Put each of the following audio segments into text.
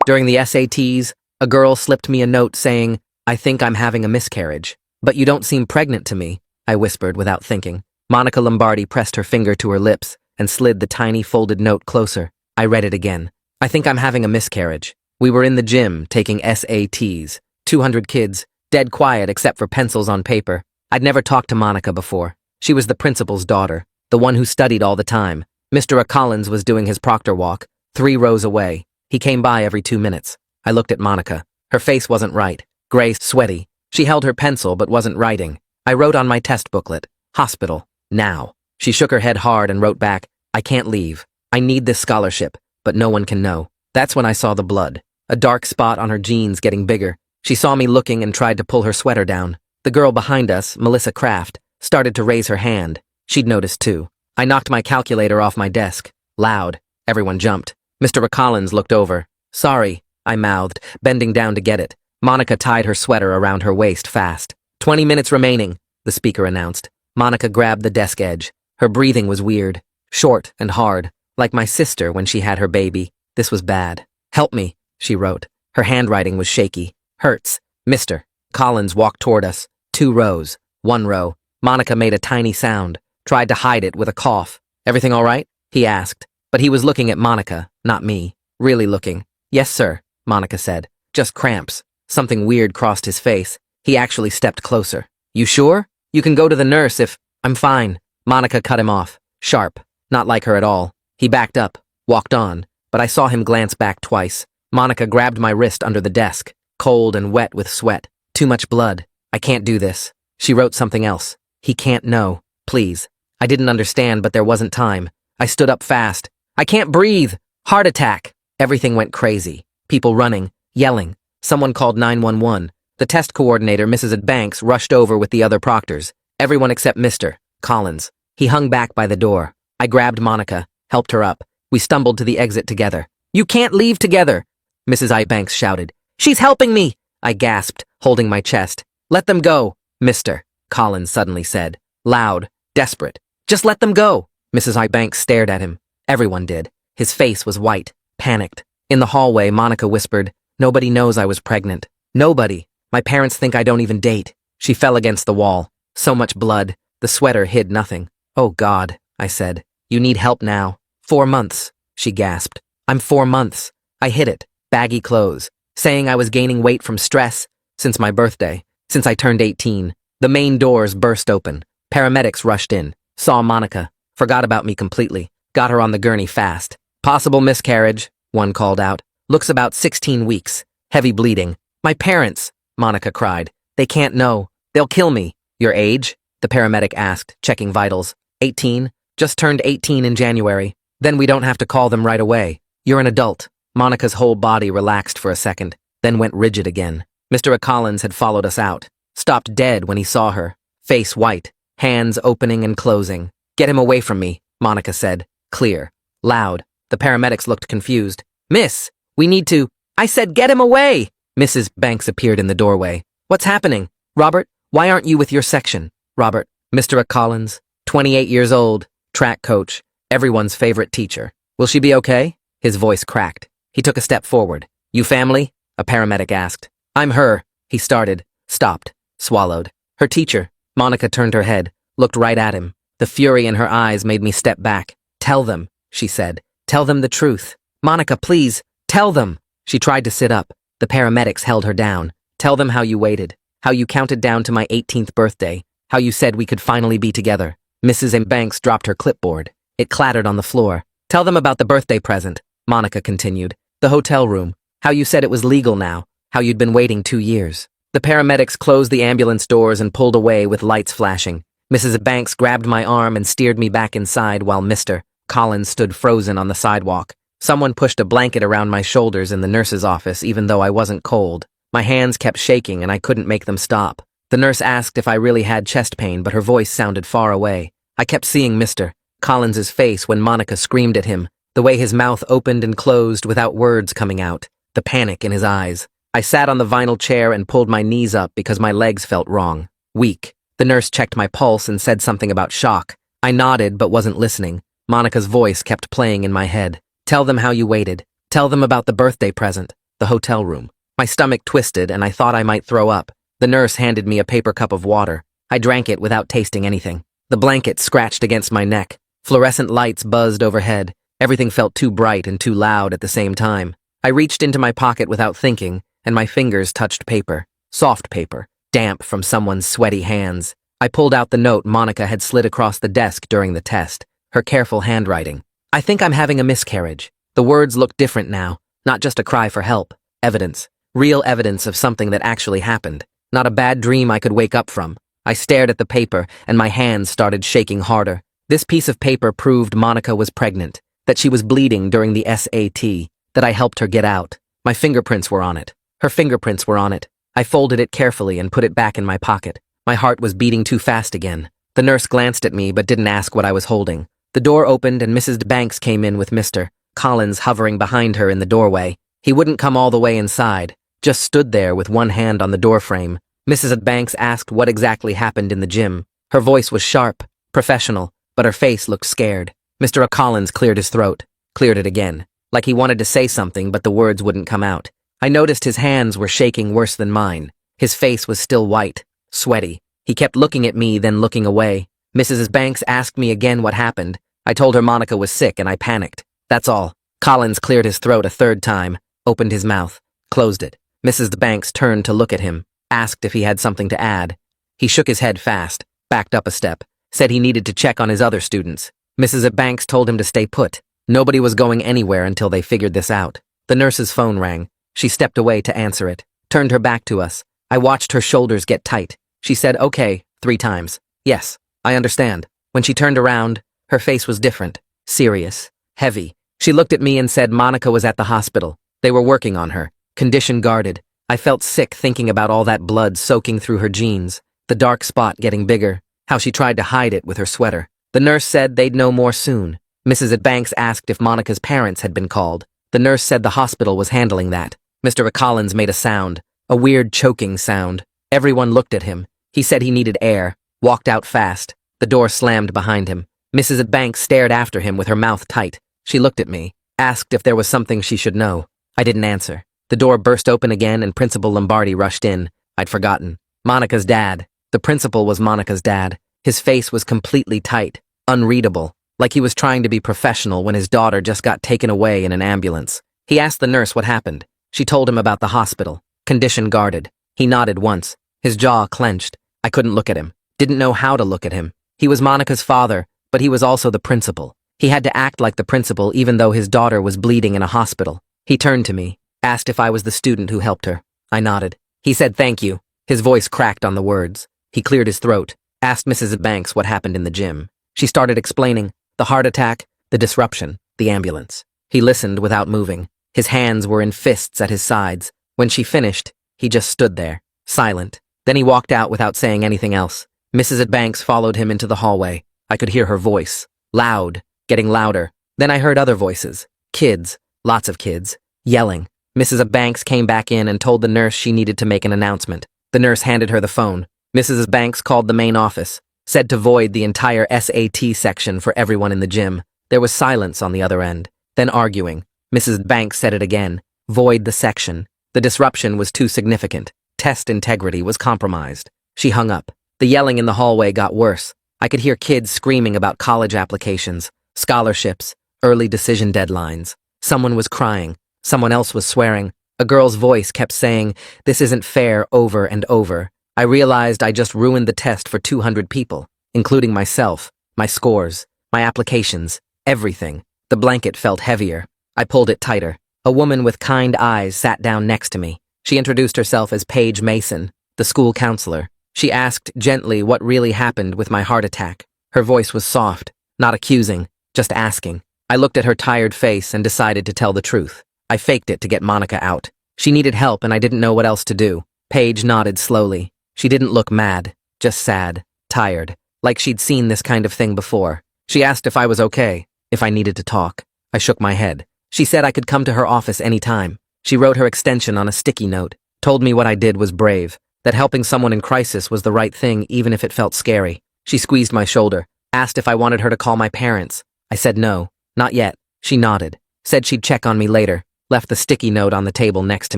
During the SATs, a girl slipped me a note saying, "I think I'm having a miscarriage." "But you don't seem pregnant to me," I whispered without thinking. Monica Lombardi pressed her finger to her lips and slid the tiny folded note closer. I read it again. "I think I'm having a miscarriage." We were in the gym taking SATs. 200 kids, dead quiet except for pencils on paper. I'd never talked to Monica before. She was the principal's daughter, the one who studied all the time. Mr. Collins was doing his proctor walk, 3 rows away. He came by every 2 minutes. I looked at Monica. Her face wasn't right. Gray, sweaty. She held her pencil but wasn't writing. I wrote on my test booklet, "Hospital, now." She shook her head hard and wrote back, "I can't leave. I need this scholarship, but no one can know." That's when I saw the blood. A dark spot on her jeans getting bigger. She saw me looking and tried to pull her sweater down. The girl behind us, Melissa Kraft, started to raise her hand. She'd noticed too. I knocked my calculator off my desk. Loud. Everyone jumped. Mr. Collins looked over. "Sorry," I mouthed, bending down to get it. Monica tied her sweater around her waist fast. 20 minutes remaining, the speaker announced. Monica grabbed the desk edge. Her breathing was weird, short and hard, like my sister when she had her baby. This was bad. "Help me," she wrote. Her handwriting was shaky. "Hurts." Mr. Collins walked toward us. 2 rows. 1 row. Monica made a tiny sound, tried to hide it with a cough. "Everything all right?" he asked. But he was looking at Monica, not me. Really looking. "Yes, sir," Monica said. "Just cramps." Something weird crossed his face. He actually stepped closer. "You sure? You can go to the nurse if—" "I'm fine." Monica cut him off. Sharp. Not like her at all. He backed up, walked on, but I saw him glance back twice. Monica grabbed my wrist under the desk, cold and wet with sweat. "Too much blood. I can't do this." She wrote something else. "He can't know. Please." I didn't understand, but there wasn't time. I stood up fast. "I can't breathe! Heart attack!" Everything went crazy. People running, yelling. Someone called 911. The test coordinator, Mrs. Banks, rushed over with the other proctors. Everyone except Mr. Collins. He hung back by the door. I grabbed Monica, helped her up. We stumbled to the exit together. "You can't leave together!" Mrs. Banks shouted. "She's helping me!" I gasped, holding my chest. "Let them go," Mr. Collins suddenly said. Loud, desperate. "Just let them go!" Mrs. Banks stared at him. Everyone did. His face was white, panicked. In the hallway, Monica whispered, "Nobody knows I was pregnant. Nobody. My parents think I don't even date." She fell against the wall. So much blood. The sweater hid nothing. "Oh, God," I said. "You need help now." 4 months, she gasped. "I'm 4 months." I hid it. Baggy clothes. Saying I was gaining weight from stress since my birthday, since I turned 18. The main doors burst open. Paramedics rushed in. Saw Monica. Forgot about me completely. Got her on the gurney fast. "Possible miscarriage," one called out. "Looks about 16 weeks. Heavy bleeding." "My parents," Monica cried. "They can't know. They'll kill me." "Your age?" the paramedic asked, checking vitals. 18. Just turned 18 in January. "Then we don't have to call them right away. You're an adult." Monica's whole body relaxed for a second, then went rigid again. Mr. Collins had followed us out. Stopped dead when he saw her. Face white, hands opening and closing. "Get him away from me," Monica said. Clear. Loud. The paramedics looked confused. "Miss, we need to—" "I said get him away!" Mrs. Banks appeared in the doorway. "What's happening? Robert, why aren't you with your section?" Robert. Mr. Collins, 28 years old, track coach, everyone's favorite teacher. "Will she be okay?" His voice cracked. He took a step forward. "You family?" a paramedic asked. "I'm her," he started, stopped, swallowed. "Her teacher." Monica turned her head, looked right at him. The fury in her eyes made me step back. "Tell them," she said. "Tell them the truth. Monica, please, tell them." She tried to sit up. The paramedics held her down. "Tell them how you waited, how you counted down to my 18th birthday, how you said we could finally be together." Mrs. Banks dropped her clipboard. It clattered on the floor. "Tell them about the birthday present," Monica continued. "The hotel room, how you said it was legal now, how you'd been waiting 2 years." The paramedics closed the ambulance doors and pulled away with lights flashing. Mrs. Banks grabbed my arm and steered me back inside while Mr. Collins stood frozen on the sidewalk. Someone pushed a blanket around my shoulders in the nurse's office even though I wasn't cold. My hands kept shaking and I couldn't make them stop. The nurse asked if I really had chest pain, but her voice sounded far away. I kept seeing Mr. Collins's face when Monica screamed at him, the way his mouth opened and closed without words coming out, the panic in his eyes. I sat on the vinyl chair and pulled my knees up because my legs felt wrong, weak. The nurse checked my pulse and said something about shock. I nodded but wasn't listening. Monica's voice kept playing in my head. "Tell them how you waited. Tell them about the birthday present." the hotel room. My stomach twisted and I thought I might throw up. The nurse handed me a paper cup of water. I drank it without tasting anything. The blanket scratched against my neck. Fluorescent lights buzzed overhead. Everything felt too bright and too loud at the same time. I reached into my pocket without thinking, and my fingers touched paper. Soft paper, damp from someone's sweaty hands. I pulled out the note Monica had slid across the desk during the test, her careful handwriting. I think I'm having a miscarriage. The words looked different now, not just a cry for help. Evidence. Real evidence of something that actually happened. Not a bad dream I could wake up from. I stared at the paper, and my hands started shaking harder. This piece of paper proved Monica was pregnant, that she was bleeding during the SAT, that I helped her get out. My fingerprints were on it. Her fingerprints were on it. I folded it carefully and put it back in my pocket. My heart was beating too fast again. The nurse glanced at me but didn't ask what I was holding. The door opened and Mrs. Banks came in with Mr. Collins hovering behind her in the doorway. He wouldn't come all the way inside, just stood there with one hand on the doorframe. Mrs. Banks asked what exactly happened in the gym. Her voice was sharp, professional, but her face looked scared. Mr. Collins cleared his throat, cleared it again, like he wanted to say something but the words wouldn't come out. I noticed his hands were shaking worse than mine. His face was still white, sweaty. He kept looking at me, then looking away. Mrs. Banks asked me again what happened. I told her Monica was sick and I panicked. That's all. Collins cleared his throat a third time, opened his mouth, closed it. Mrs. Banks turned to look at him, asked if he had something to add. He shook his head fast, backed up a step, said he needed to check on his other students. Mrs. Banks told him to stay put. Nobody was going anywhere until they figured this out. The nurse's phone rang. She stepped away to answer it, turned her back to us. I watched her shoulders get tight. She said, "Okay," 3 times. "Yes, I understand." When she turned around, her face was different, serious, heavy. She looked at me and said Monica was at the hospital. They were working on her, condition guarded. I felt sick thinking about all that blood soaking through her jeans, the dark spot getting bigger, how she tried to hide it with her sweater. The nurse said they'd know more soon. Mrs. Banks asked if Monica's parents had been called. The nurse said the hospital was handling that. Mr. Collins made a sound, a weird choking sound. Everyone looked at him. He said he needed air, walked out fast. The door slammed behind him. Mrs. Banks stared after him with her mouth tight. She looked at me, asked if there was something she should know. I didn't answer. The door burst open again and Principal Lombardi rushed in. I'd forgotten. Monica's dad. The principal was Monica's dad. His face was completely tight, unreadable, like he was trying to be professional when his daughter just got taken away in an ambulance. He asked the nurse what happened. She told him about the hospital, condition guarded. He nodded once, his jaw clenched. I couldn't look at him, didn't know how to look at him. He was Monica's father, but he was also the principal. He had to act like the principal even though his daughter was bleeding in a hospital. He turned to me, asked if I was the student who helped her. I nodded. He said thank you. His voice cracked on the words. He cleared his throat, asked Mrs. Banks what happened in the gym. She started explaining the heart attack, the disruption, the ambulance. He listened without moving. His hands were in fists at his sides. When she finished, he just stood there, silent. Then he walked out without saying anything else. Mrs. Banks followed him into the hallway. I could hear her voice, loud, getting louder. Then I heard other voices, kids, lots of kids, yelling. Mrs. Banks came back in and told the nurse she needed to make an announcement. The nurse handed her the phone. Mrs. Banks called the main office, said to void the entire SAT section for everyone in the gym. There was silence on the other end, then arguing. Mrs. Banks said it again, void the section. The disruption was too significant. Test integrity was compromised. She hung up. The yelling in the hallway got worse. I could hear kids screaming about college applications, scholarships, early decision deadlines. Someone was crying. Someone else was swearing. A girl's voice kept saying, "This isn't fair," over and over. I realized I just ruined the test for 200 people, including myself, my scores, my applications, everything. The blanket felt heavier. I pulled it tighter. A woman with kind eyes sat down next to me. She introduced herself as Paige Mason, the school counselor. She asked gently what really happened with my heart attack. Her voice was soft, not accusing, just asking. I looked at her tired face and decided to tell the truth. I faked it to get Monica out. She needed help and I didn't know what else to do. Paige nodded slowly. She didn't look mad, just sad, tired, like she'd seen this kind of thing before. She asked if I was okay, if I needed to talk. I shook my head. She said I could come to her office any time. She wrote her extension on a sticky note, told me what I did was brave, that helping someone in crisis was the right thing even if it felt scary. She squeezed my shoulder, asked if I wanted her to call my parents. I said no, not yet. She nodded, said she'd check on me later. left the sticky note on the table next to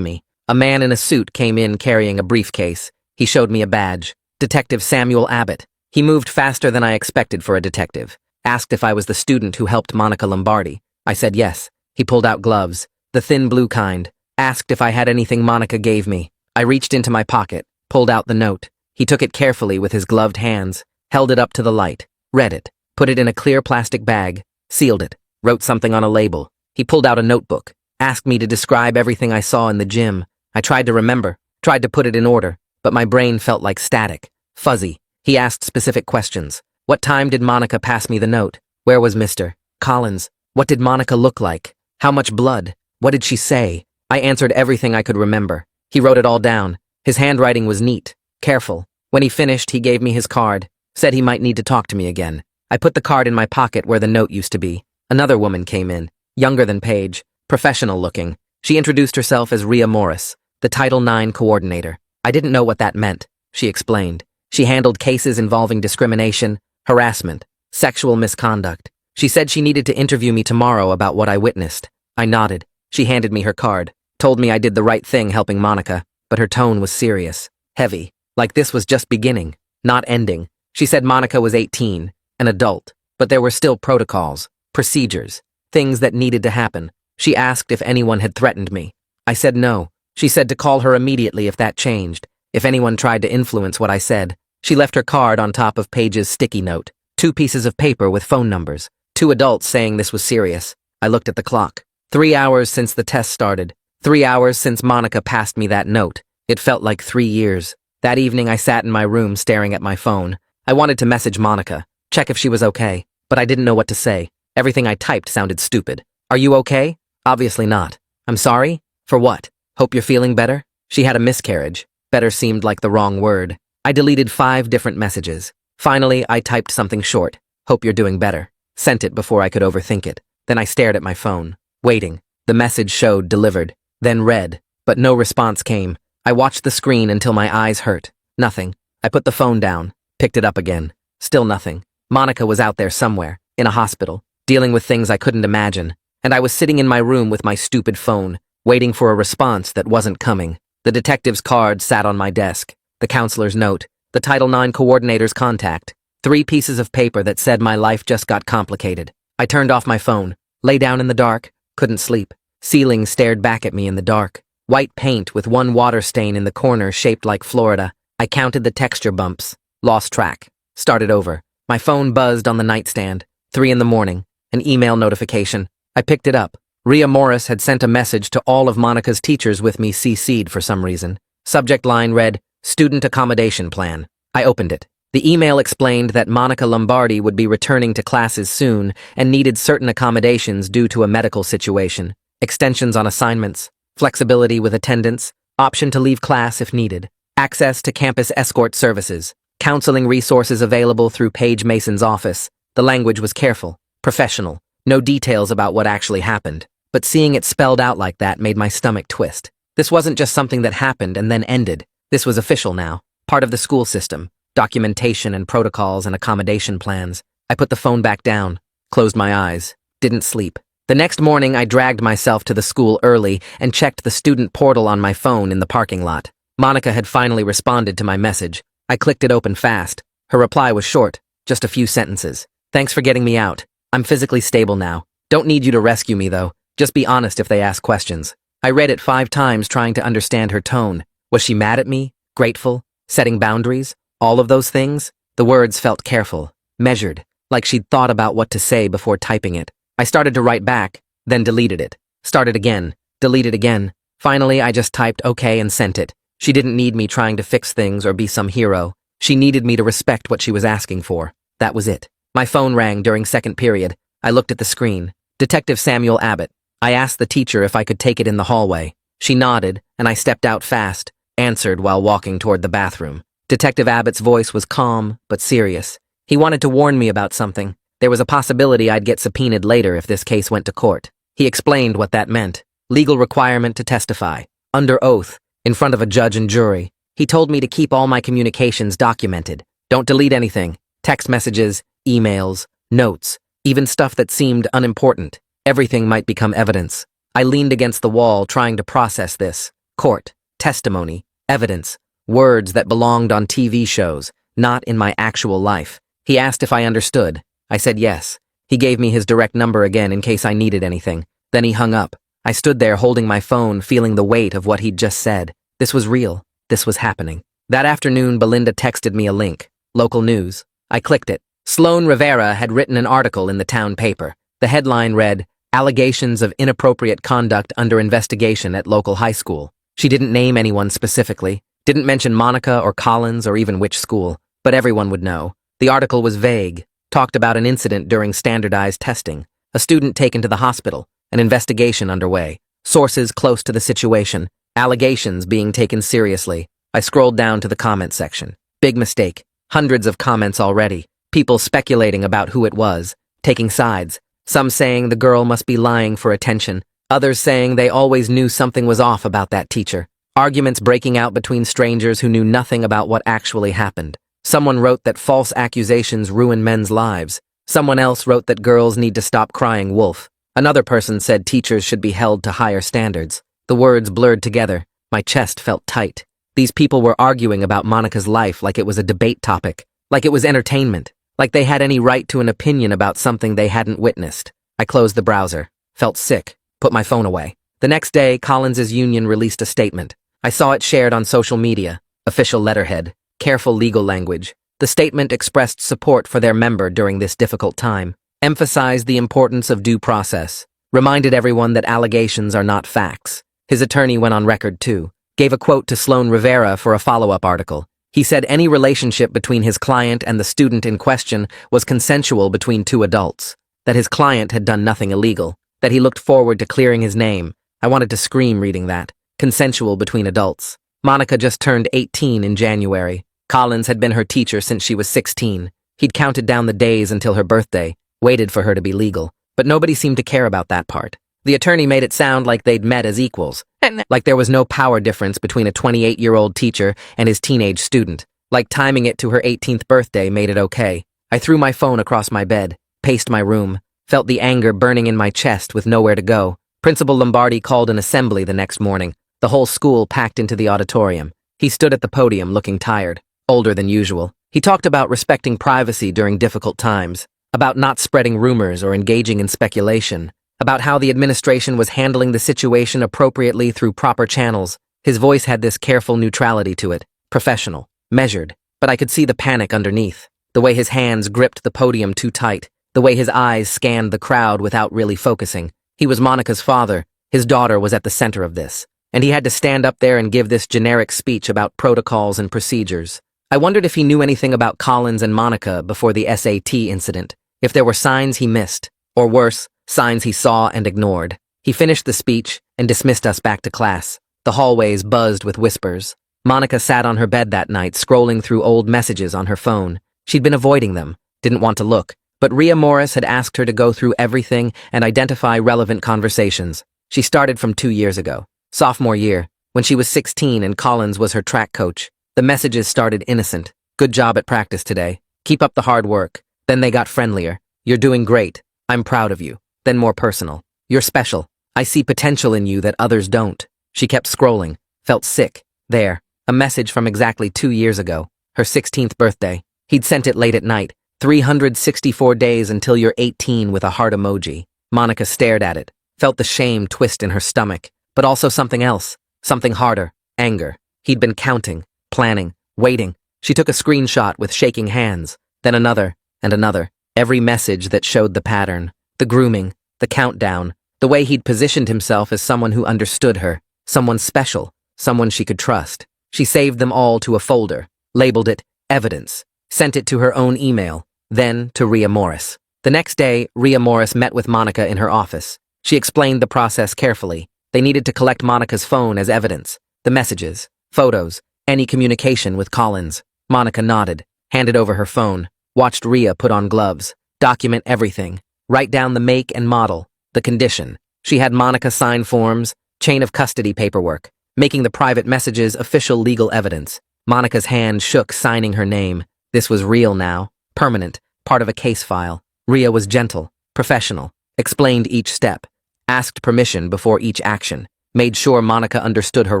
me. A man in a suit came in carrying a briefcase. He showed me a badge. Detective Samuel Abbott. He moved faster than I expected for a detective. Asked if I was the student who helped Monica Lombardi. I said yes. He pulled out gloves, the thin blue kind. Asked if I had anything Monica gave me. I reached into my pocket, pulled out the note. He took it carefully with his gloved hands, held it up to the light, read it, put it in a clear plastic bag, sealed it, wrote something on a label. He pulled out a notebook, asked me to describe everything I saw in the gym. I tried to remember, tried to put it in order, but my brain felt like static, fuzzy. He asked specific questions. What time did Monica pass me the note? Where was Mr. Collins? What did Monica look like? How much blood? What did she say? I answered everything I could remember. He wrote it all down. His handwriting was neat, careful. When he finished, he gave me his card, said he might need to talk to me again. I put the card in my pocket where the note used to be. Another woman came in, younger than Paige, professional looking. She introduced herself as Rhea Morris, the Title IX coordinator. I didn't know what that meant, she explained. She handled cases involving discrimination, harassment, sexual misconduct. She said she needed to interview me tomorrow about what I witnessed. I nodded. She handed me her card, told me I did the right thing helping Monica, but her tone was serious, heavy, like this was just beginning, not ending. She said Monica was 18, an adult, but there were still protocols, procedures, things that needed to happen. She asked if anyone had threatened me. I said no. She said to call her immediately if that changed, if anyone tried to influence what I said. She left her card on top of Paige's sticky note, 2 pieces of paper with phone numbers, 2 adults saying this was serious. I looked at the clock. 3 hours since the test started. 3 hours since Monica passed me that note. It felt like 3 years. That evening I sat in my room staring at my phone. I wanted to message Monica, check if she was okay, but I didn't know what to say. Everything I typed sounded stupid. Are you okay? Obviously not. I'm sorry? For what? Hope you're feeling better? She had a miscarriage. Better seemed like the wrong word. I deleted 5 different messages. Finally, I typed something short. Hope you're doing better. Sent it before I could overthink it. Then I stared at my phone, waiting. The message showed delivered, then read, but no response came. I watched the screen until my eyes hurt. Nothing. I put the phone down, picked it up again. Still nothing. Monica was out there somewhere, in a hospital, dealing with things I couldn't imagine. And I was sitting in my room with my stupid phone, waiting for a response that wasn't coming. The detective's card sat on my desk, the counselor's note, the Title IX coordinator's contact, 3 pieces of paper that said my life just got complicated. I turned off my phone, lay down in the dark, couldn't sleep. Ceiling stared back at me in the dark. White paint with 1 water stain in the corner shaped like Florida. I counted the texture bumps, lost track, started over. My phone buzzed on the nightstand, 3 in the morning, an email notification. I picked it up. Rhea Morris had sent a message to all of Monica's teachers with me CC'd for some reason. Subject line read, Student Accommodation Plan. I opened it. The email explained that Monica Lombardi would be returning to classes soon and needed certain accommodations due to a medical situation, extensions on assignments, flexibility with attendance, option to leave class if needed, access to campus escort services, counseling resources available through Paige Mason's office. The language was careful, professional, no details about what actually happened, but seeing it spelled out like that made my stomach twist. This wasn't just something that happened and then ended. This was official now, part of the school system. Documentation and protocols and accommodation plans. I put the phone back down, closed my eyes, didn't sleep. The next morning, I dragged myself to the school early and checked the student portal on my phone in the parking lot. Monica had finally responded to my message. I clicked it open fast. Her reply was short, just a few sentences. Thanks for getting me out. I'm physically stable now. Don't need you to rescue me, though. Just be honest if they ask questions. I read it 5 times trying to understand her tone. Was she mad at me? Grateful? Setting boundaries? All of those things? The words felt careful, measured, like she'd thought about what to say before typing it. I started to write back, then deleted it. Started again, deleted again. Finally, I just typed okay and sent it. She didn't need me trying to fix things or be some hero. She needed me to respect what she was asking for. That was it. My phone rang during second period. I looked at the screen. Detective Samuel Abbott. I asked the teacher if I could take it in the hallway. She nodded, and I stepped out fast, answered while walking toward the bathroom. Detective Abbott's voice was calm, but serious. He wanted to warn me about something. There was a possibility I'd get subpoenaed later if this case went to court. He explained what that meant. Legal requirement to testify, under oath, in front of a judge and jury. He told me to keep all my communications documented. Don't delete anything. Text messages, emails, notes, even stuff that seemed unimportant. Everything might become evidence. I leaned against the wall, trying to process this. Court, testimony, evidence, words that belonged on TV shows, not in my actual life. He asked if I understood. I said yes. He gave me his direct number again in case I needed anything. Then he hung up. I stood there holding my phone, feeling the weight of what he'd just said. This was real. This was happening. That afternoon, Belinda texted me a link. Local news. I clicked it. Sloan Rivera had written an article in the town paper. The headline read, "Allegations of inappropriate conduct under investigation at local high school." She didn't name anyone specifically, didn't mention Monica or Collins or even which school, but everyone would know. The article was vague, talked about an incident during standardized testing, a student taken to the hospital, an investigation underway, sources close to the situation, allegations being taken seriously. I scrolled down to the comment section. Big mistake. Hundreds of comments already. People speculating about who it was, taking sides. Some saying the girl must be lying for attention. Others saying they always knew something was off about that teacher. Arguments breaking out between strangers who knew nothing about what actually happened. Someone wrote that false accusations ruin men's lives. Someone else wrote that girls need to stop crying wolf. Another person said teachers should be held to higher standards. The words blurred together. My chest felt tight. These people were arguing about Monica's life like it was a debate topic, like it was entertainment, like they had any right to an opinion about something they hadn't witnessed. I closed the browser, felt sick, put my phone away. The next day, Collins's union released a statement. I saw it shared on social media, official letterhead, careful legal language. The statement expressed support for their member during this difficult time, emphasized the importance of due process, reminded everyone that allegations are not facts. His attorney went on record too, gave a quote to Sloan Rivera for a follow-up article. He said any relationship between his client and the student in question was consensual between two adults, that his client had done nothing illegal, that he looked forward to clearing his name. I wanted to scream reading that. Consensual between adults. Monica just turned 18 in January. Collins had been her teacher since she was 16. He'd counted down the days until her birthday, waited for her to be legal, but nobody seemed to care about that part. The attorney made it sound like they'd met as equals, like there was no power difference between a 28-year-old teacher and his teenage student, like timing it to her 18th birthday made it okay. I threw my phone across my bed, paced my room, felt the anger burning in my chest with nowhere to go. Principal Lombardi called an assembly the next morning. The whole school packed into the auditorium. He stood at the podium looking tired, older than usual. He talked about respecting privacy during difficult times, about not spreading rumors or engaging in speculation, about how the administration was handling the situation appropriately through proper channels. His voice had this careful neutrality to it, professional, measured, but I could see the panic underneath, the way his hands gripped the podium too tight, the way his eyes scanned the crowd without really focusing. He was Monica's father. His daughter was at the center of this, and he had to stand up there and give this generic speech about protocols and procedures. I wondered if he knew anything about Collins and Monica before the SAT incident, if there were signs he missed, or worse, signs he saw and ignored. He finished the speech and dismissed us back to class. The hallways buzzed with whispers. Monica sat on her bed that night, scrolling through old messages on her phone. She'd been avoiding them, didn't want to look, but Rhea Morris had asked her to go through everything and identify relevant conversations. She started from 2 years ago, sophomore year, when she was 16 and Collins was her track coach. The messages started innocent. Good job at practice today. Keep up the hard work. Then they got friendlier. You're doing great. I'm proud of you. Then more personal. You're special. I see potential in you that others don't. She kept scrolling, felt sick. There, a message from exactly 2 years ago, her 16th birthday. He'd sent it late at night, 364 days until you're 18 with a heart emoji. Monica stared at it, felt the shame twist in her stomach, but also something else, something harder, anger. He'd been counting, planning, waiting. She took a screenshot with shaking hands, then another, and another. Every message that showed the pattern, the grooming, the countdown, the way he'd positioned himself as someone who understood her, someone special, someone she could trust. She saved them all to a folder, labeled it evidence, sent it to her own email, then to Rhea Morris. The next day, Rhea Morris met with Monica in her office. She explained the process carefully. They needed to collect Monica's phone as evidence, the messages, photos, any communication with Collins. Monica nodded, handed over her phone, watched Rhea put on gloves, document everything, write down the make and model, the condition. She had Monica sign forms, chain of custody paperwork, making the private messages official legal evidence. Monica's hand shook, signing her name. This was real now, permanent, part of a case file. Rhea was gentle, professional, explained each step. asked permission before each action, made sure Monica understood her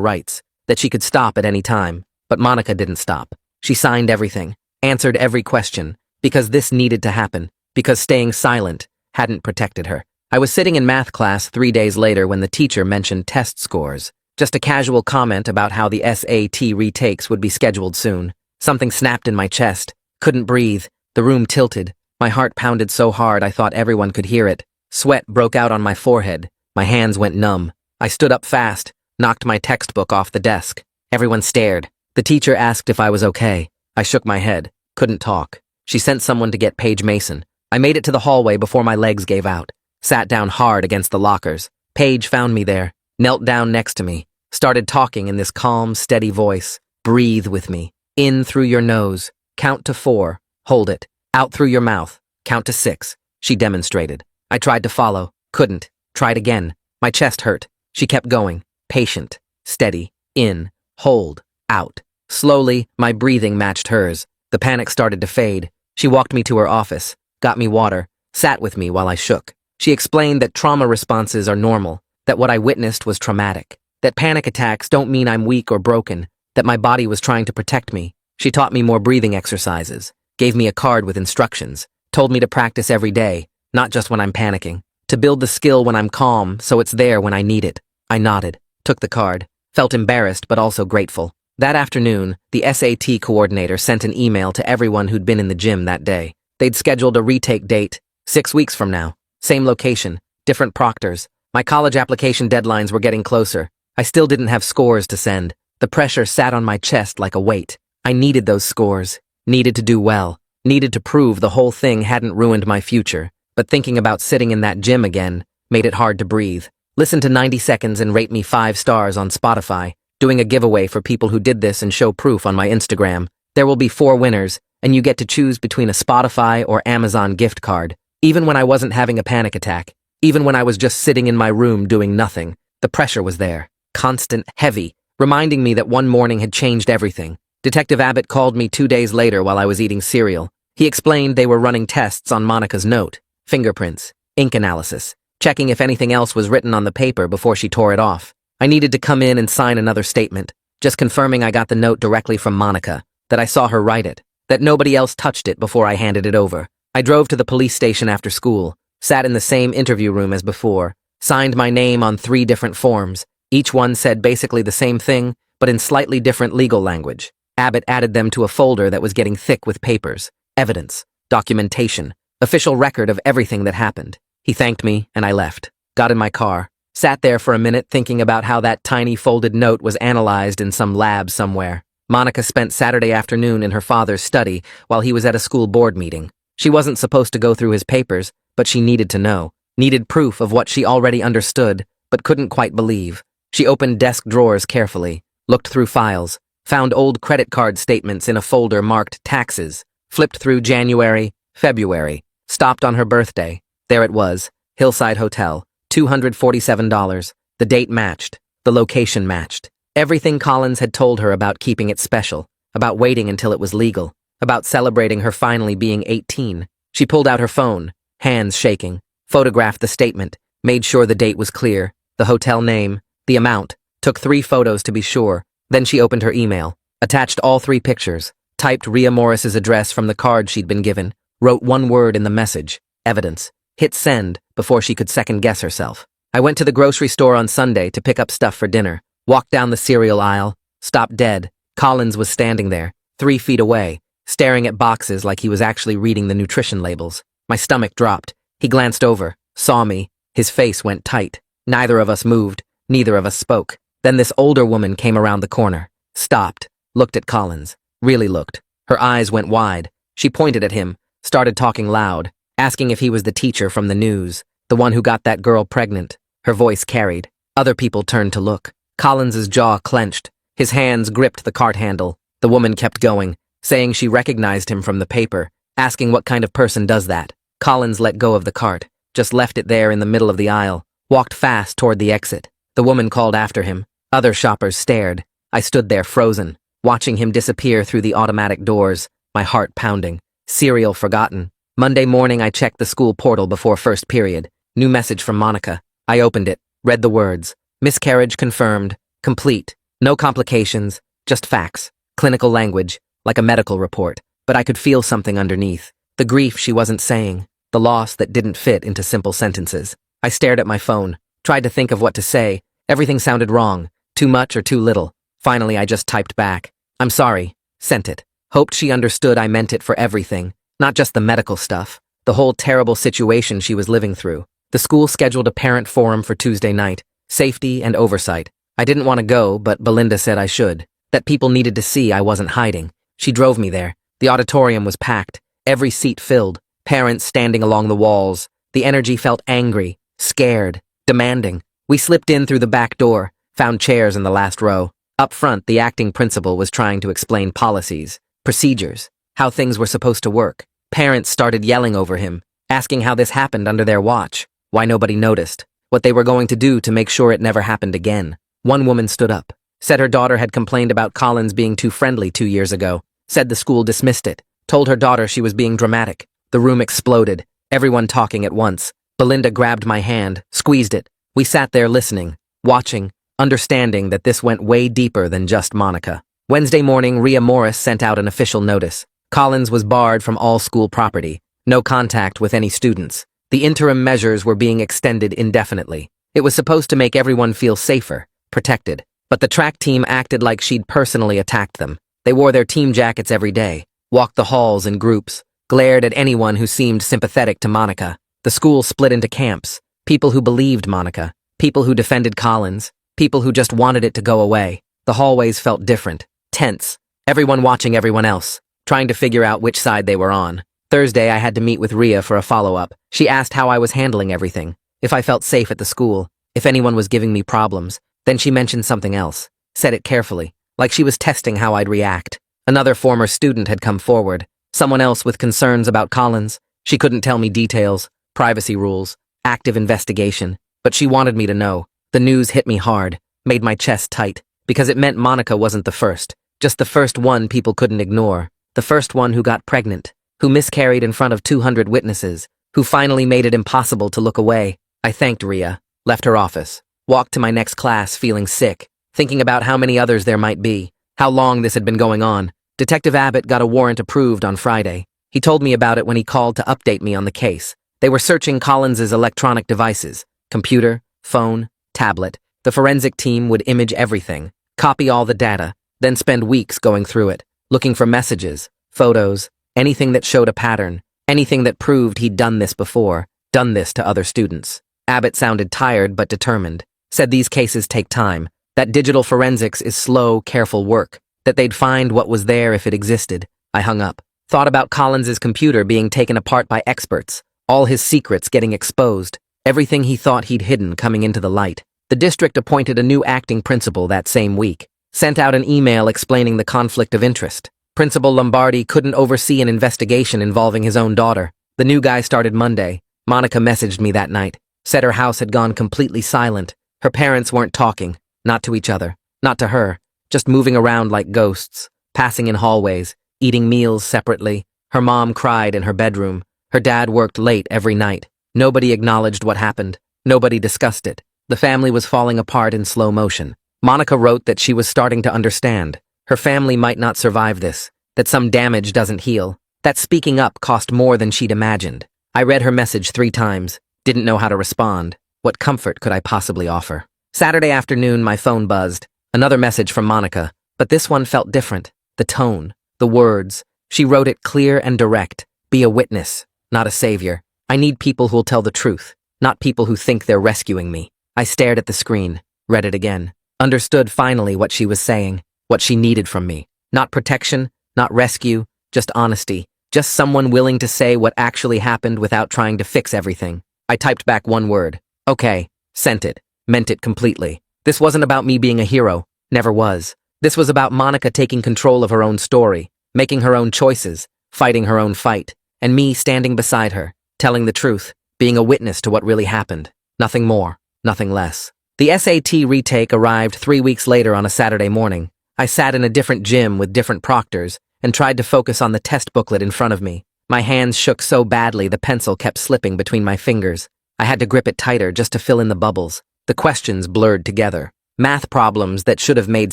rights, that she could stop at any time. But Monica didn't stop. She signed everything, answered every question, because this needed to happen, because staying silent hadn't protected her. I was sitting in math class 3 days later when the teacher mentioned test scores. Just a casual comment about how the SAT retakes would be scheduled soon. Something snapped in my chest. Couldn't breathe. The room tilted. My heart pounded so hard I thought everyone could hear it. Sweat broke out on my forehead. My hands went numb. I stood up fast, knocked my textbook off the desk. Everyone stared. The teacher asked if I was okay. I shook my head. Couldn't talk. She sent someone to get Paige Mason. I made it to the hallway before my legs gave out. Sat down hard against the lockers. Paige found me there, knelt down next to me, started talking in this calm, steady voice. Breathe with me. In through your nose. Count to 4. Hold it. Out through your mouth. Count to 6. She demonstrated. I tried to follow. Couldn't. Tried again. My chest hurt. She kept going. Patient. Steady. In. Hold. Out. Slowly, my breathing matched hers. The panic started to fade. She walked me to her office, got me water, sat with me while I shook. She explained that trauma responses are normal, that what I witnessed was traumatic, that panic attacks don't mean I'm weak or broken, that my body was trying to protect me. She taught me more breathing exercises, gave me a card with instructions, told me to practice every day, not just when I'm panicking, to build the skill when I'm calm so it's there when I need it. I nodded, took the card, felt embarrassed but also grateful. That afternoon, the SAT coordinator sent an email to everyone who'd been in the gym that day. They'd scheduled a retake date, 6 weeks from now. Same location, different proctors. My college application deadlines were getting closer. I still didn't have scores to send. The pressure sat on my chest like a weight. I needed those scores, needed to do well, needed to prove the whole thing hadn't ruined my future. But thinking about sitting in that gym again made it hard to breathe. Listen to 90 Seconds and rate me 5 stars on Spotify. Doing a giveaway for people who did this and show proof on my Instagram. There will be 4 winners, and you get to choose between a Spotify or Amazon gift card. Even when I wasn't having a panic attack, even when I was just sitting in my room doing nothing, the pressure was there, constant, heavy, reminding me that one morning had changed everything. Detective Abbott called me 2 days later while I was eating cereal. He explained they were running tests on Monica's note, fingerprints, ink analysis, checking if anything else was written on the paper before she tore it off. I needed to come in and sign another statement, just confirming I got the note directly from Monica, that I saw her write it, that nobody else touched it before I handed it over. I drove to the police station after school, sat in the same interview room as before, signed my name on 3 different forms. Each one said basically the same thing, but in slightly different legal language. Abbott added them to a folder that was getting thick with papers, evidence, documentation, official record of everything that happened. He thanked me, and I left. Got in my car. Sat there for a minute thinking about how that tiny folded note was analyzed in some lab somewhere. Monica spent Saturday afternoon in her father's study while he was at a school board meeting. She wasn't supposed to go through his papers, but she needed to know. Needed proof of what she already understood, but couldn't quite believe. She opened desk drawers carefully, looked through files, found old credit card statements in a folder marked taxes, flipped through January, February, stopped on her birthday. There it was, Hillside Hotel. $247. The date matched. The location matched. Everything Collins had told her about keeping it special, about waiting until it was legal, about celebrating her finally being 18. She pulled out her phone, hands shaking, photographed the statement, made sure the date was clear, the hotel name, the amount, took 3 photos to be sure. Then she opened her email, attached all 3 pictures, typed Rhea Morris's address from the card she'd been given, wrote 1 word in the message, evidence. Hit send before she could second-guess herself. I went to the grocery store on Sunday to pick up stuff for dinner, walked down the cereal aisle, stopped dead. Collins was standing there, 3 feet away, staring at boxes like he was actually reading the nutrition labels. My stomach dropped. He glanced over, saw me. His face went tight. Neither of us moved. Neither of us spoke. Then this older woman came around the corner, stopped, looked at Collins, really looked. Her eyes went wide. She pointed at him, started talking loud, asking if he was the teacher from the news, the one who got that girl pregnant. Her voice carried. Other people turned to look. Collins's jaw clenched. His hands gripped the cart handle. The woman kept going, saying she recognized him from the paper, asking what kind of person does that. Collins let go of the cart, just left it there in the middle of the aisle, walked fast toward the exit. The woman called after him. Other shoppers stared. I stood there frozen, watching him disappear through the automatic doors, my heart pounding. Cereal forgotten. Monday morning I checked the school portal before first period. New message from Monica. I opened it, read the words. Miscarriage confirmed. Complete. No complications. Just facts. Clinical language. Like a medical report. But I could feel something underneath. The grief she wasn't saying. The loss that didn't fit into simple sentences. I stared at my phone. Tried to think of what to say. Everything sounded wrong. Too much or too little. Finally, I just typed back. I'm sorry. Sent it. Hoped she understood I meant it for everything. Not just the medical stuff. The whole terrible situation she was living through. The school scheduled a parent forum for Tuesday night. Safety and oversight. I didn't want to go, but Belinda said I should. That people needed to see I wasn't hiding. She drove me there. The auditorium was packed. Every seat filled. Parents standing along the walls. The energy felt angry, scared, demanding. We slipped in through the back door, found chairs in the last row. Up front, the acting principal was trying to explain policies, procedures, how things were supposed to work. Parents started yelling over him, asking how this happened under their watch, why nobody noticed, what they were going to do to make sure it never happened again. One woman stood up, said her daughter had complained about Collins being too friendly 2 years ago, said the school dismissed it, told her daughter she was being dramatic. The room exploded, everyone talking at once. Belinda grabbed my hand, squeezed it. We sat there listening, watching, understanding that this went way deeper than just Monica. Wednesday morning, Rhea Morris sent out an official notice. Collins was barred from all school property, no contact with any students. The interim measures were being extended indefinitely. It was supposed to make everyone feel safer, protected. But the track team acted like she'd personally attacked them. They wore their team jackets every day, walked the halls in groups, glared at anyone who seemed sympathetic to Monica. The school split into camps. People who believed Monica, people who defended Collins, people who just wanted it to go away. The hallways felt different, tense, everyone watching everyone else, trying to figure out which side they were on. Thursday, I had to meet with Rhea for a follow-up. She asked how I was handling everything, if I felt safe at the school, if anyone was giving me problems. Then she mentioned something else, said it carefully, like she was testing how I'd react. Another former student had come forward, someone else with concerns about Collins. She couldn't tell me details, privacy rules, active investigation, but she wanted me to know. The news hit me hard, made my chest tight, because it meant Monica wasn't the first, just the first one people couldn't ignore, the first one who got pregnant, who miscarried in front of 200 witnesses, who finally made it impossible to look away. I thanked Rhea, left her office, walked to my next class feeling sick, thinking about how many others there might be, how long this had been going on. Detective Abbott got a warrant approved on Friday. He told me about it when he called to update me on the case. They were searching Collins's electronic devices, computer, phone, tablet. The forensic team would image everything, copy all the data, then spend weeks going through it, looking for messages, photos, anything that showed a pattern, anything that proved he'd done this before, done this to other students. Abbott sounded tired but determined, said these cases take time, that digital forensics is slow, careful work, that they'd find what was there if it existed. I hung up. Thought about Collins's computer being taken apart by experts, all his secrets getting exposed, everything he thought he'd hidden coming into the light. The district appointed a new acting principal that same week, sent out an email explaining the conflict of interest. Principal Lombardi couldn't oversee an investigation involving his own daughter. The new guy started Monday. Monica messaged me that night, said her house had gone completely silent. Her parents weren't talking, not to each other, not to her, just moving around like ghosts, passing in hallways, eating meals separately. Her mom cried in her bedroom. Her dad worked late every night. Nobody acknowledged what happened. Nobody discussed it. The family was falling apart in slow motion. Monica wrote that she was starting to understand. Her family might not survive this, that some damage doesn't heal, that speaking up cost more than she'd imagined. I read her message 3 times, didn't know how to respond. What comfort could I possibly offer? Saturday afternoon, my phone buzzed. Another message from Monica, but this one felt different. The tone, the words. She wrote it clear and direct. Be a witness, not a savior. I need people who'll tell the truth, not people who think they're rescuing me. I stared at the screen, read it again, understood finally what she was saying, what she needed from me. Not protection, not rescue, just honesty, just someone willing to say what actually happened without trying to fix everything. I typed back one word. Okay, sent it, meant it completely. This wasn't about me being a hero, never was. This was about Monica taking control of her own story, making her own choices, fighting her own fight, and me standing beside her, telling the truth, being a witness to what really happened. Nothing more, nothing less. The SAT retake arrived 3 weeks later on a Saturday morning. I sat in a different gym with different proctors and tried to focus on the test booklet in front of me. My hands shook so badly the pencil kept slipping between my fingers. I had to grip it tighter just to fill in the bubbles. The questions blurred together. Math problems that should have made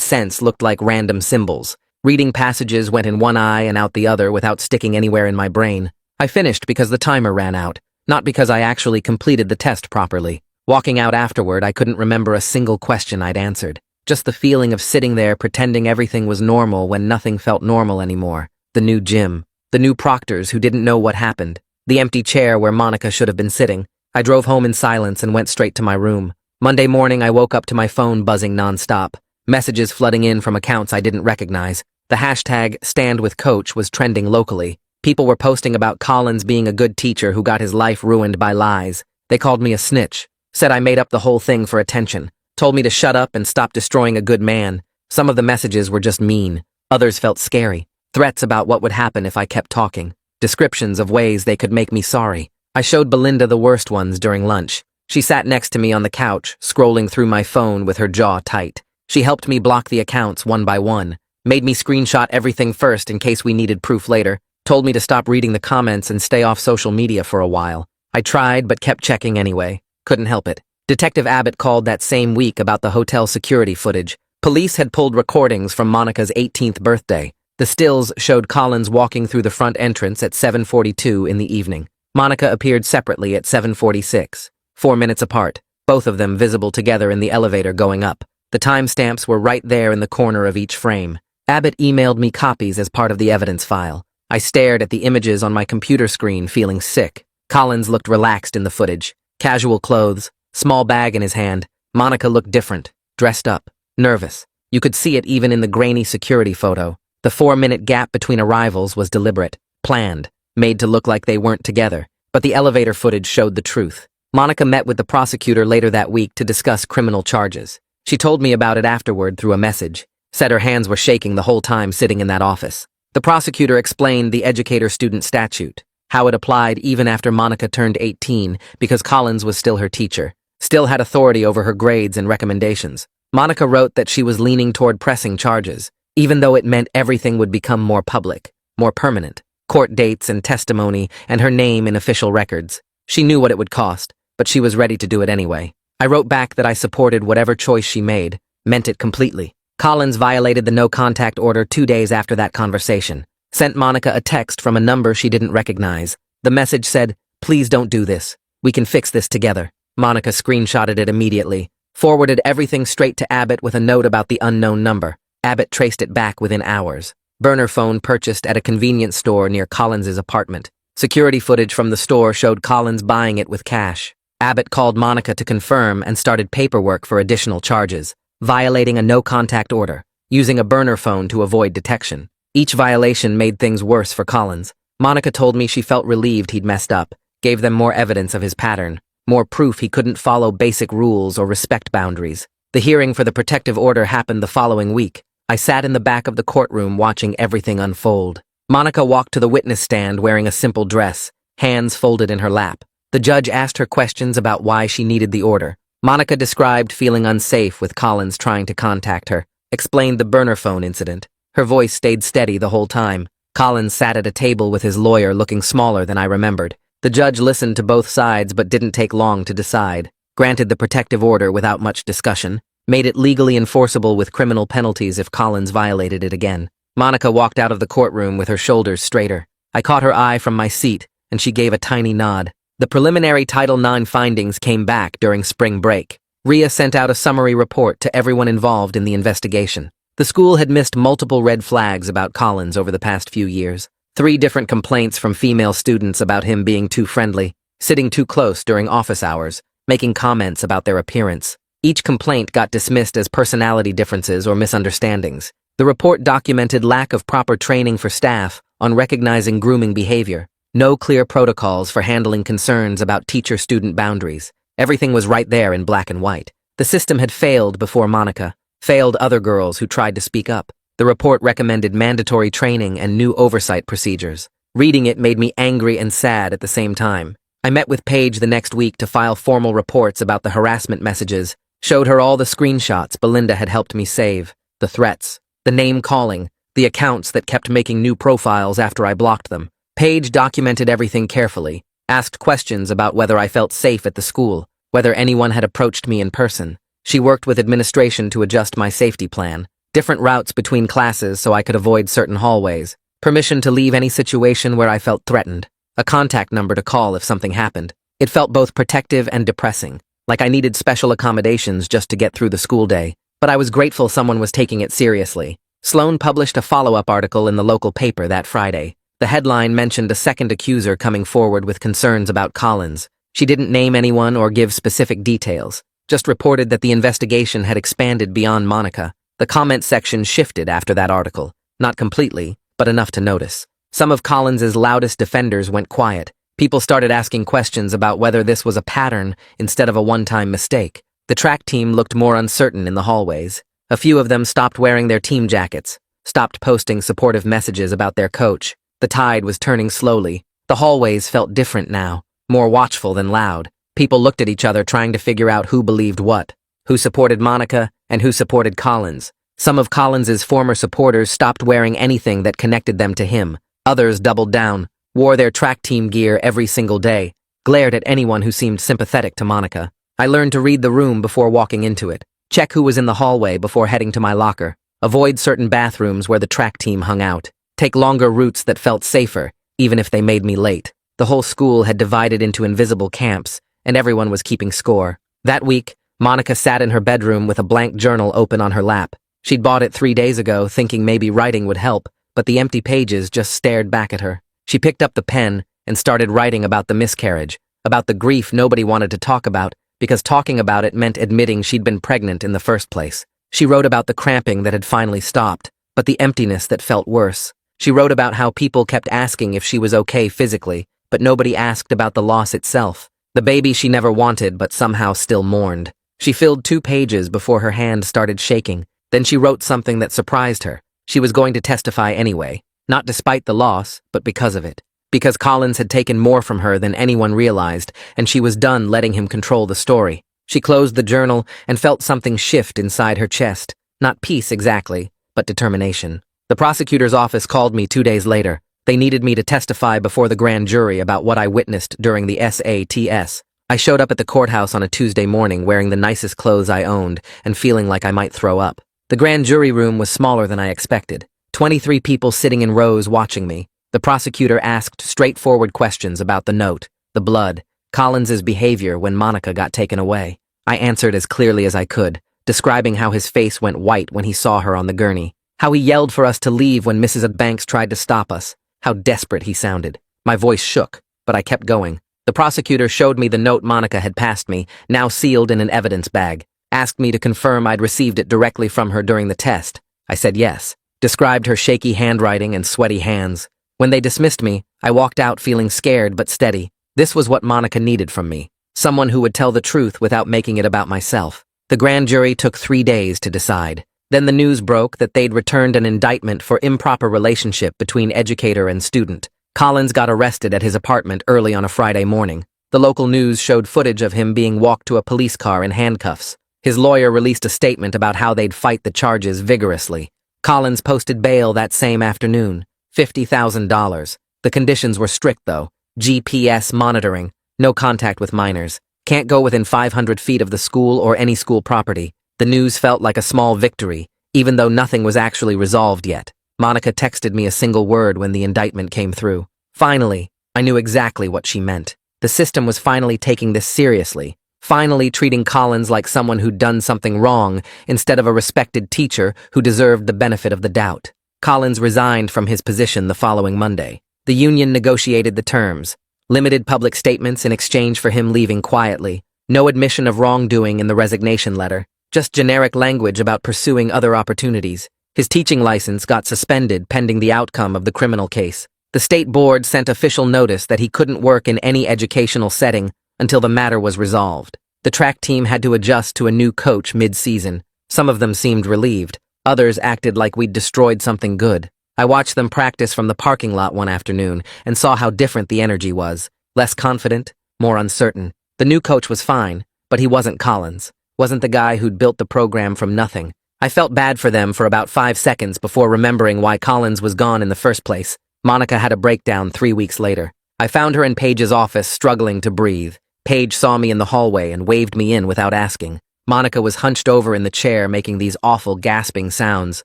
sense looked like random symbols. Reading passages went in one eye and out the other without sticking anywhere in my brain. I finished because the timer ran out, not because I actually completed the test properly. Walking out afterward, I couldn't remember a single question I'd answered. Just the feeling of sitting there pretending everything was normal when nothing felt normal anymore. The new gym. The new proctors who didn't know what happened. The empty chair where Monica should have been sitting. I drove home in silence and went straight to my room. Monday morning, I woke up to my phone buzzing nonstop. Messages flooding in from accounts I didn't recognize. The hashtag #StandWithCoach was trending locally. People were posting about Collins being a good teacher who got his life ruined by lies. They called me a snitch. Said I made up the whole thing for attention. Told me to shut up and stop destroying a good man. Some of the messages were just mean. Others felt scary. Threats about what would happen if I kept talking. Descriptions of ways they could make me sorry. I showed Belinda the worst ones during lunch. She sat next to me on the couch, scrolling through my phone with her jaw tight. She helped me block the accounts one by one. Made me screenshot everything first in case we needed proof later. Told me to stop reading the comments and stay off social media for a while. I tried but kept checking anyway. Couldn't help it. Detective Abbott called that same week about the hotel security footage. Police had pulled recordings from Monica's 18th birthday. The stills showed Collins walking through the front entrance at 7:42 in the evening. Monica appeared separately at 7:46, 4 minutes apart, both of them visible together in the elevator going up. The timestamps were right there in the corner of each frame. Abbott emailed me copies as part of the evidence file. I stared at the images on my computer screen, feeling sick. Collins looked relaxed in the footage. Casual clothes, small bag in his hand. Monica looked different, dressed up, nervous. You could see it even in the grainy security photo. The 4-minute gap between arrivals was deliberate, planned, made to look like they weren't together. But the elevator footage showed the truth. Monica met with the prosecutor later that week to discuss criminal charges. She told me about it afterward through a message. Said her hands were shaking the whole time sitting in that office. The prosecutor explained the educator-student statute, how it applied even after Monica turned 18 because Collins was still her teacher, still had authority over her grades and recommendations. Monica wrote that she was leaning toward pressing charges, even though it meant everything would become more public, more permanent, court dates and testimony and her name in official records. She knew what it would cost, but she was ready to do it anyway. I wrote back that I supported whatever choice she made, meant it completely. Collins violated the no-contact order 2 days after that conversation. Sent Monica a text from a number she didn't recognize. The message said, "Please don't do this. We can fix this together." Monica screenshotted it immediately, forwarded everything straight to Abbott with a note about the unknown number. Abbott traced it back within hours. Burner phone purchased at a convenience store near Collins's apartment. Security footage from the store showed Collins buying it with cash. Abbott called Monica to confirm and started paperwork for additional charges, violating a no-contact order, using a burner phone to avoid detection. Each violation made things worse for Collins. Monica told me she felt relieved he'd messed up, gave them more evidence of his pattern, more proof he couldn't follow basic rules or respect boundaries. The hearing for the protective order happened the following week. I sat in the back of the courtroom watching everything unfold. Monica walked to the witness stand wearing a simple dress, hands folded in her lap. The judge asked her questions about why she needed the order. Monica described feeling unsafe with Collins trying to contact her, explained the burner phone incident. Her voice stayed steady the whole time. Collins sat at a table with his lawyer looking smaller than I remembered. The judge listened to both sides but didn't take long to decide. Granted the protective order without much discussion. Made it legally enforceable with criminal penalties if Collins violated it again. Monica walked out of the courtroom with her shoulders straighter. I caught her eye from my seat, and she gave a tiny nod. The preliminary Title IX findings came back during spring break. Rhea sent out a summary report to everyone involved in the investigation. The school had missed multiple red flags about Collins over the past few years. 3 different complaints from female students about him being too friendly, sitting too close during office hours, making comments about their appearance. Each complaint got dismissed as personality differences or misunderstandings. The report documented lack of proper training for staff on recognizing grooming behavior. No clear protocols for handling concerns about teacher-student boundaries. Everything was right there in black and white. The system had failed before Monica, failed other girls who tried to speak up. The report recommended mandatory training and new oversight procedures. Reading it made me angry and sad at the same time. I met with Paige the next week to file formal reports about the harassment messages, showed her all the screenshots Belinda had helped me save, the threats, the name-calling, the accounts that kept making new profiles after I blocked them. Paige documented everything carefully, asked questions about whether I felt safe at the school, whether anyone had approached me in person. She worked with administration to adjust my safety plan, different routes between classes so I could avoid certain hallways, permission to leave any situation where I felt threatened, a contact number to call if something happened. It felt both protective and depressing, like I needed special accommodations just to get through the school day, but I was grateful someone was taking it seriously. Sloan published a follow-up article in the local paper that Friday. The headline mentioned a second accuser coming forward with concerns about Collins. She didn't name anyone or give specific details, just reported that the investigation had expanded beyond Monica. The comment section shifted after that article, not completely, but enough to notice. Some of Collins's loudest defenders went quiet. People started asking questions about whether this was a pattern instead of a one-time mistake. The track team looked more uncertain in the hallways. A few of them stopped wearing their team jackets, stopped posting supportive messages about their coach. The tide was turning slowly. The hallways felt different now, more watchful than loud. People looked at each other trying to figure out who believed what, who supported Monica and who supported Collins. Some of Collins's former supporters stopped wearing anything that connected them to him. Others doubled down, wore their track team gear every single day, glared at anyone who seemed sympathetic to Monica. I learned to read the room before walking into it, check who was in the hallway before heading to my locker, avoid certain bathrooms where the track team hung out, take longer routes that felt safer, even if they made me late. The whole school had divided into invisible camps, and everyone was keeping score. That week, Monica sat in her bedroom with a blank journal open on her lap. She'd bought it 3 days ago, thinking maybe writing would help, but the empty pages just stared back at her. She picked up the pen and started writing about the miscarriage, about the grief nobody wanted to talk about, because talking about it meant admitting she'd been pregnant in the first place. She wrote about the cramping that had finally stopped, but the emptiness that felt worse. She wrote about how people kept asking if she was okay physically, but nobody asked about the loss itself, the baby she never wanted but somehow still mourned. She filled 2 pages before her hand started shaking. Then she wrote something that surprised her. She was going to testify anyway, not despite the loss, but because of it. Because Collins had taken more from her than anyone realized, and she was done letting him control the story. She closed the journal and felt something shift inside her chest. Not peace exactly, but determination. The prosecutor's office called me 2 days later. They needed me to testify before the grand jury about what I witnessed during the SATS. I showed up at the courthouse on a Tuesday morning wearing the nicest clothes I owned and feeling like I might throw up. The grand jury room was smaller than I expected. 23 people sitting in rows watching me. The prosecutor asked straightforward questions about the note, the blood, Collins's behavior when Monica got taken away. I answered as clearly as I could, describing how his face went white when he saw her on the gurney, how he yelled for us to leave when Mrs. Banks tried to stop us, how desperate he sounded. My voice shook, but I kept going. The prosecutor showed me the note Monica had passed me, now sealed in an evidence bag, asked me to confirm I'd received it directly from her during the test. I said yes, described her shaky handwriting and sweaty hands. When they dismissed me, I walked out feeling scared but steady. This was what Monica needed from me, someone who would tell the truth without making it about myself. The grand jury took 3 days to decide. Then the news broke that they'd returned an indictment for improper relationship between educator and student. Collins got arrested at his apartment early on a Friday morning. The local news showed footage of him being walked to a police car in handcuffs. His lawyer released a statement about how they'd fight the charges vigorously. Collins posted bail that same afternoon, $50,000. The conditions were strict, though. GPS monitoring, no contact with minors, can't go within 500 feet of the school or any school property. The news felt like a small victory, even though nothing was actually resolved yet. Monica texted me a single word when the indictment came through. Finally, I knew exactly what she meant. The system was finally taking this seriously, finally treating Collins like someone who'd done something wrong instead of a respected teacher who deserved the benefit of the doubt. Collins resigned from his position the following Monday. The union negotiated the terms, limited public statements in exchange for him leaving quietly, no admission of wrongdoing in the resignation letter, just generic language about pursuing other opportunities. His teaching license got suspended pending the outcome of the criminal case. The state board sent official notice that he couldn't work in any educational setting until the matter was resolved. The track team had to adjust to a new coach mid-season. Some of them seemed relieved. Others acted like we'd destroyed something good. I watched them practice from the parking lot one afternoon and saw how different the energy was. Less confident, more uncertain. The new coach was fine, but he wasn't Collins. Wasn't the guy who'd built the program from nothing. I felt bad for them for about 5 seconds before remembering why Collins was gone in the first place. Monica had a breakdown 3 weeks later. I found her in Paige's office, struggling to breathe. Paige saw me in the hallway and waved me in without asking. Monica was hunched over in the chair, making these awful gasping sounds.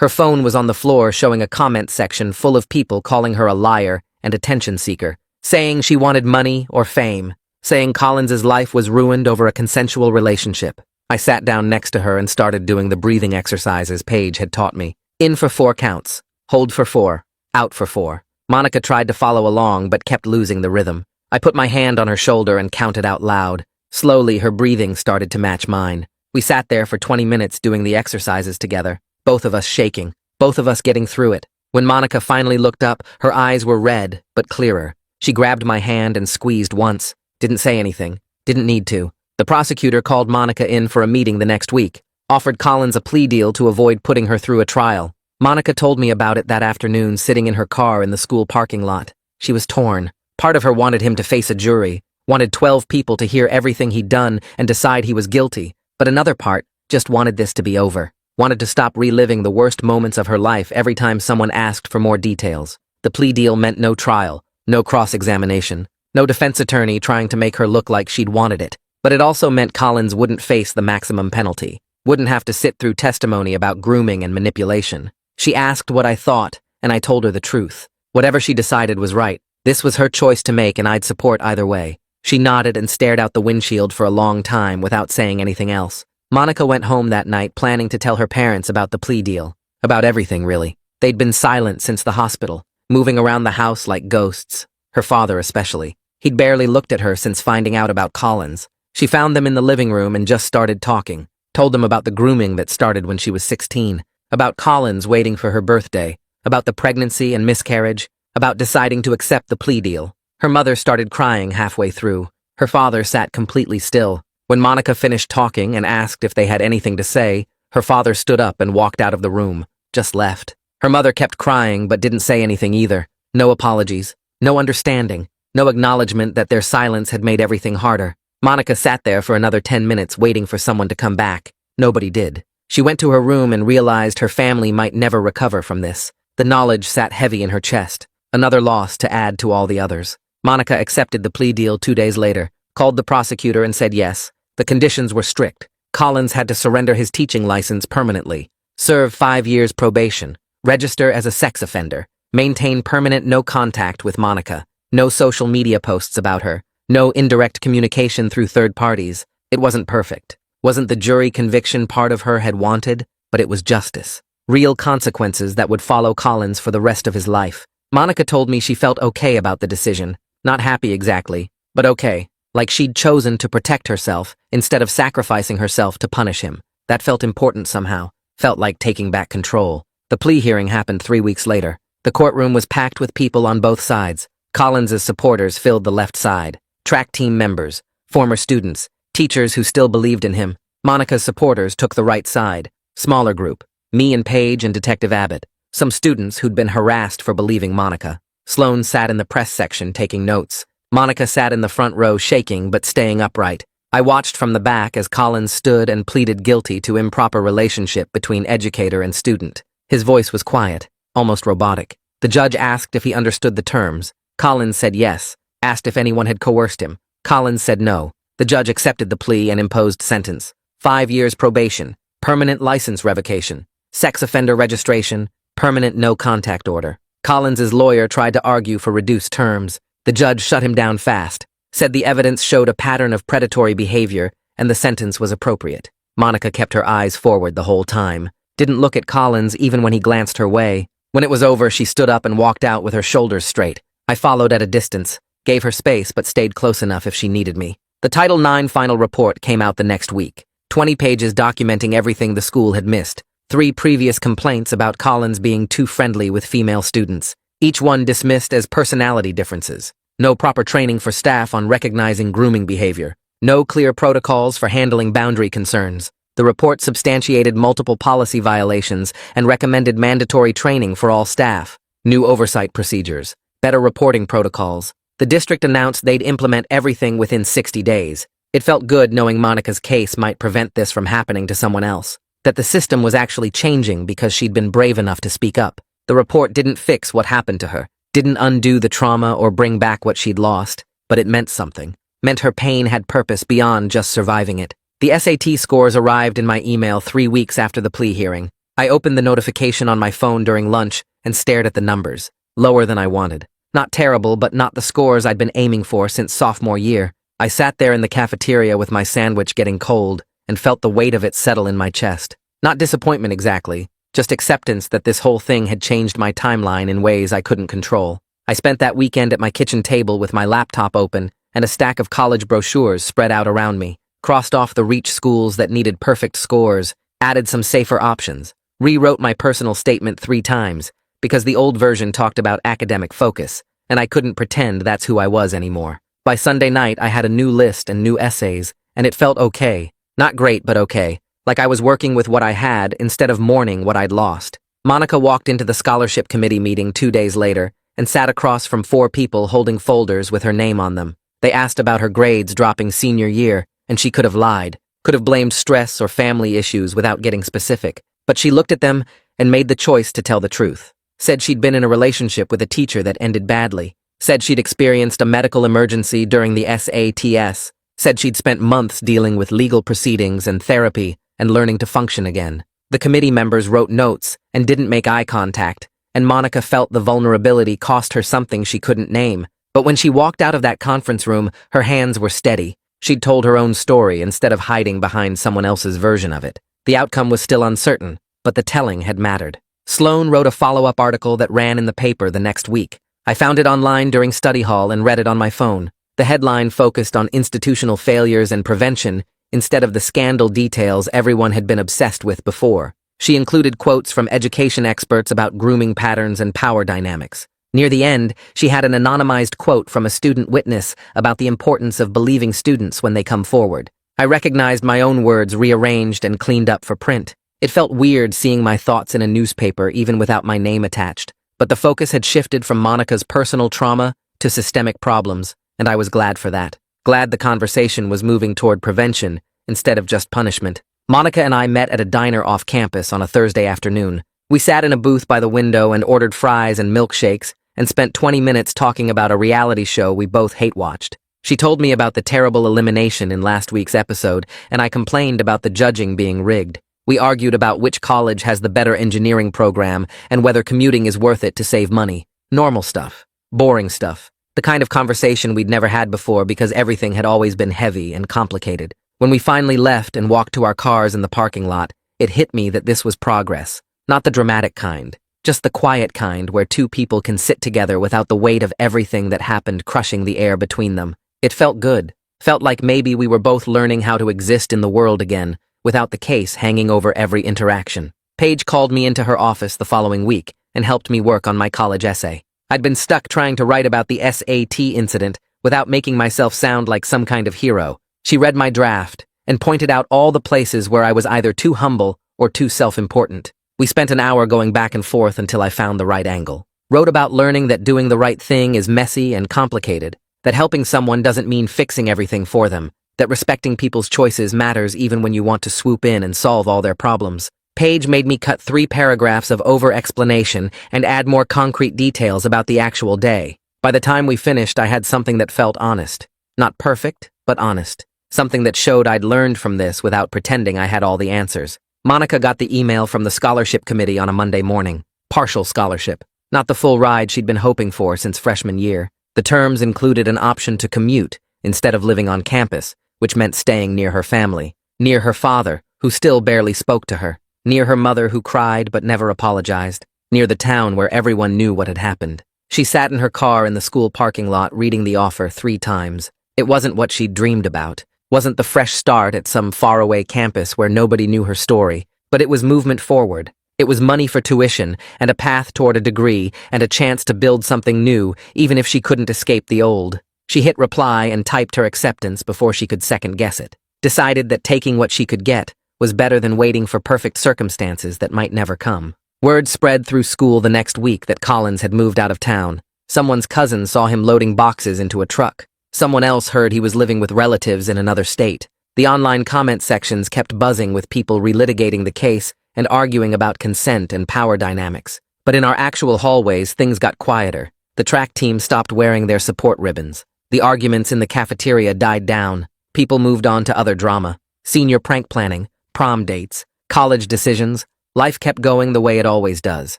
Her phone was on the floor, showing a comment section full of people calling her a liar and attention seeker, saying she wanted money or fame, saying Collins's life was ruined over a consensual relationship. I sat down next to her and started doing the breathing exercises Paige had taught me. In for 4 counts, hold for 4, out for 4. Monica tried to follow along but kept losing the rhythm. I put my hand on her shoulder and counted out loud. Slowly, her breathing started to match mine. We sat there for 20 minutes doing the exercises together, both of us shaking, both of us getting through it. When Monica finally looked up, her eyes were red, but clearer. She grabbed my hand and squeezed once. Didn't say anything. Didn't need to. The prosecutor called Monica in for a meeting the next week, offered Collins a plea deal to avoid putting her through a trial. Monica told me about it that afternoon, sitting in her car in the school parking lot. She was torn. Part of her wanted him to face a jury, wanted 12 people to hear everything he'd done and decide he was guilty, but another part just wanted this to be over, wanted to stop reliving the worst moments of her life every time someone asked for more details. The plea deal meant no trial, no cross-examination, no defense attorney trying to make her look like she'd wanted it, but it also meant Collins wouldn't face the maximum penalty, wouldn't have to sit through testimony about grooming and manipulation. She asked what I thought, and I told her the truth. Whatever she decided was right. This was her choice to make, and I'd support either way. She nodded and stared out the windshield for a long time without saying anything else. Monica went home that night planning to tell her parents about the plea deal. About everything, really. They'd been silent since the hospital, moving around the house like ghosts. Her father especially. He'd barely looked at her since finding out about Collins. She found them in the living room and just started talking. Told them about the grooming that started when she was 16. About Collins waiting for her birthday. About the pregnancy and miscarriage. About deciding to accept the plea deal. Her mother started crying halfway through. Her father sat completely still. When Monica finished talking and asked if they had anything to say, her father stood up and walked out of the room, just left. Her mother kept crying but didn't say anything either. No apologies, no understanding, no acknowledgement that their silence had made everything harder. Monica sat there for another 10 minutes waiting for someone to come back. Nobody did. She went to her room and realized her family might never recover from this. The knowledge sat heavy in her chest. Another loss to add to all the others. Monica accepted the plea deal 2 days later, called the prosecutor and said yes. The conditions were strict. Collins had to surrender his teaching license permanently, serve 5 years probation, register as a sex offender, maintain permanent no contact with Monica, no social media posts about her, no indirect communication through third parties. It wasn't perfect. Wasn't the jury conviction part of her had wanted, but it was justice. Real consequences that would follow Collins for the rest of his life. Monica told me she felt okay about the decision. Not happy exactly, but okay. Like she'd chosen to protect herself instead of sacrificing herself to punish him. That felt important somehow. Felt like taking back control. The plea hearing happened 3 weeks later. The courtroom was packed with people on both sides. Collins's supporters filled the left side. Track team members, former students, teachers who still believed in him. Monica's supporters took the right side. Smaller group. Me and Paige and Detective Abbott. Some students who'd been harassed for believing Monica. Sloane sat in the press section taking notes. Monica sat in the front row shaking but staying upright. I watched from the back as Collins stood and pleaded guilty to improper relationship between educator and student. His voice was quiet, almost robotic. The judge asked if he understood the terms. Collins said yes. Asked if anyone had coerced him. Collins said no. The judge accepted the plea and imposed sentence. 5 years probation, permanent license revocation, sex offender registration, permanent no-contact order. Collins's lawyer tried to argue for reduced terms. The judge shut him down fast, said the evidence showed a pattern of predatory behavior and the sentence was appropriate. Monica kept her eyes forward the whole time, didn't look at Collins even when he glanced her way. When it was over, she stood up and walked out with her shoulders straight. I followed at a distance, gave her space but stayed close enough if she needed me. The Title IX final report came out the next week. 20 pages documenting everything the school had missed. 3 previous complaints about Collins being too friendly with female students, each one dismissed as personality differences. No proper training for staff on recognizing grooming behavior. No clear protocols for handling boundary concerns. The report substantiated multiple policy violations and recommended mandatory training for all staff. New oversight procedures. Better reporting protocols. The district announced they'd implement everything within 60 days. It felt good knowing Monica's case might prevent this from happening to someone else. That the system was actually changing because she'd been brave enough to speak up. The report didn't fix what happened to her. Didn't undo the trauma or bring back what she'd lost, but it meant something. Meant her pain had purpose beyond just surviving it. The SAT scores arrived in my email 3 weeks after the plea hearing. I opened the notification on my phone during lunch and stared at the numbers. Lower than I wanted. Not terrible, but not the scores I'd been aiming for since sophomore year. I sat there in the cafeteria with my sandwich getting cold and felt the weight of it settle in my chest. Not disappointment exactly, just acceptance that this whole thing had changed my timeline in ways I couldn't control. I spent that weekend at my kitchen table with my laptop open and a stack of college brochures spread out around me, crossed off the reach schools that needed perfect scores, added some safer options, rewrote my personal statement 3 times, because the old version talked about academic focus, and I couldn't pretend that's who I was anymore. By Sunday night, I had a new list and new essays, and it felt okay. Not great, but okay. Like I was working with what I had instead of mourning what I'd lost. Monica walked into the scholarship committee meeting 2 days later and sat across from 4 people holding folders with her name on them. They asked about her grades dropping senior year, and she could have lied, could have blamed stress or family issues without getting specific. But she looked at them and made the choice to tell the truth. Said she'd been in a relationship with a teacher that ended badly. Said she'd experienced a medical emergency during the SATs. Said she'd spent months dealing with legal proceedings and therapy and learning to function again. The committee members wrote notes and didn't make eye contact, and Monica felt the vulnerability cost her something she couldn't name. But when she walked out of that conference room, her hands were steady. She'd told her own story instead of hiding behind someone else's version of it. The outcome was still uncertain, but the telling had mattered. Sloan wrote a follow-up article that ran in the paper the next week. I found it online during study hall and read it on my phone. The headline focused on institutional failures and prevention instead of the scandal details everyone had been obsessed with before. She included quotes from education experts about grooming patterns and power dynamics. Near the end, she had an anonymized quote from a student witness about the importance of believing students when they come forward. I recognized my own words rearranged and cleaned up for print. It felt weird seeing my thoughts in a newspaper even without my name attached, but the focus had shifted from Monica's personal trauma to systemic problems, and I was glad for that. Glad the conversation was moving toward prevention instead of just punishment. Monica and I met at a diner off campus on a Thursday afternoon. We sat in a booth by the window and ordered fries and milkshakes and spent 20 minutes talking about a reality show we both hate-watched. She told me about the terrible elimination in last week's episode, and I complained about the judging being rigged. We argued about which college has the better engineering program and whether commuting is worth it to save money. Normal stuff. Boring stuff. The kind of conversation we'd never had before because everything had always been heavy and complicated. When we finally left and walked to our cars in the parking lot, it hit me that this was progress. Not the dramatic kind. Just the quiet kind where 2 people can sit together without the weight of everything that happened crushing the air between them. It felt good. Felt like maybe we were both learning how to exist in the world again, without the case hanging over every interaction. Paige called me into her office the following week and helped me work on my college essay. I'd been stuck trying to write about the SAT incident without making myself sound like some kind of hero. She read my draft and pointed out all the places where I was either too humble or too self-important. We spent an hour going back and forth until I found the right angle. Wrote about learning that doing the right thing is messy and complicated, that helping someone doesn't mean fixing everything for them, that respecting people's choices matters even when you want to swoop in and solve all their problems. Paige made me cut 3 paragraphs of over-explanation and add more concrete details about the actual day. By the time we finished, I had something that felt honest. Not perfect, but honest. Something that showed I'd learned from this without pretending I had all the answers. Monica got the email from the scholarship committee on a Monday morning. Partial scholarship. Not the full ride she'd been hoping for since freshman year. The terms included an option to commute instead of living on campus, which meant staying near her family, near her father, who still barely spoke to her, near her mother who cried but never apologized, near the town where everyone knew what had happened. She sat in her car in the school parking lot reading the offer 3 times. It wasn't what she'd dreamed about, wasn't the fresh start at some faraway campus where nobody knew her story, but it was movement forward. It was money for tuition and a path toward a degree and a chance to build something new, even if she couldn't escape the old. She hit reply and typed her acceptance before she could second-guess it. Decided that taking what she could get was better than waiting for perfect circumstances that might never come. Word spread through school the next week that Collins had moved out of town. Someone's cousin saw him loading boxes into a truck. Someone else heard he was living with relatives in another state. The online comment sections kept buzzing with people relitigating the case and arguing about consent and power dynamics. But in our actual hallways, things got quieter. The track team stopped wearing their support ribbons. The arguments in the cafeteria died down. People moved on to other drama. Senior prank planning, prom dates, college decisions. Life kept going the way it always does.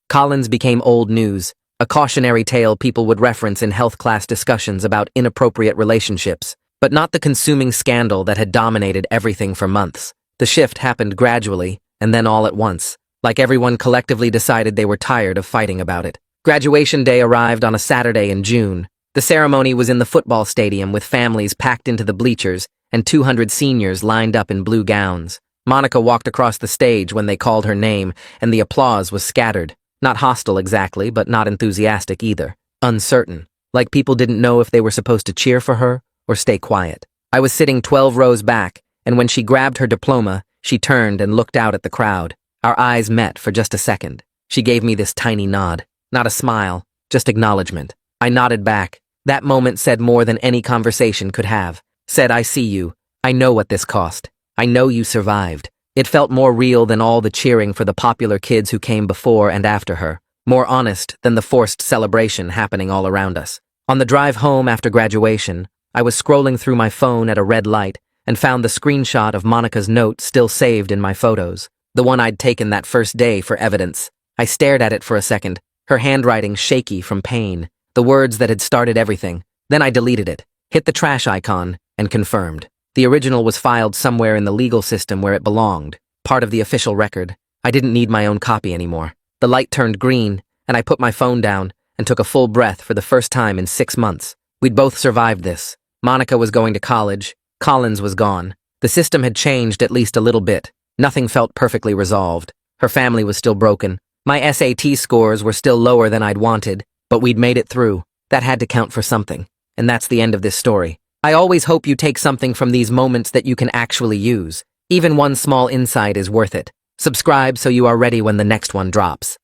Collins became old news, a cautionary tale people would reference in health class discussions about inappropriate relationships, but not the consuming scandal that had dominated everything for months. The shift happened gradually, and then all at once, like everyone collectively decided they were tired of fighting about it. Graduation day arrived on a Saturday in June. The ceremony was in the football stadium with families packed into the bleachers and 200 seniors lined up in blue gowns. Monica walked across the stage when they called her name, and the applause was scattered. Not hostile exactly, but not enthusiastic either. Uncertain, like people didn't know if they were supposed to cheer for her or stay quiet. I was sitting 12 rows back, and when she grabbed her diploma, she turned and looked out at the crowd. Our eyes met for just a second. She gave me this tiny nod. Not a smile, just acknowledgement. I nodded back. That moment said more than any conversation could have. Said, I see you. I know what this cost. I know you survived. It felt more real than all the cheering for the popular kids who came before and after her. More honest than the forced celebration happening all around us. On the drive home after graduation, I was scrolling through my phone at a red light and found the screenshot of Monica's note still saved in my photos. The one I'd taken that first day for evidence. I stared at it for a second, her handwriting shaky from pain. The words that had started everything. Then I deleted it, hit the trash icon, and confirmed. The original was filed somewhere in the legal system where it belonged, part of the official record. I didn't need my own copy anymore. The light turned green, and I put my phone down and took a full breath for the first time in 6 months. We'd both survived this. Monica was going to college. Collins was gone. The system had changed at least a little bit. Nothing felt perfectly resolved. Her family was still broken. My SAT scores were still lower than I'd wanted, but we'd made it through. That had to count for something. And that's the end of this story. I always hope you take something from these moments that you can actually use. Even one small insight is worth it. Subscribe so you are ready when the next one drops.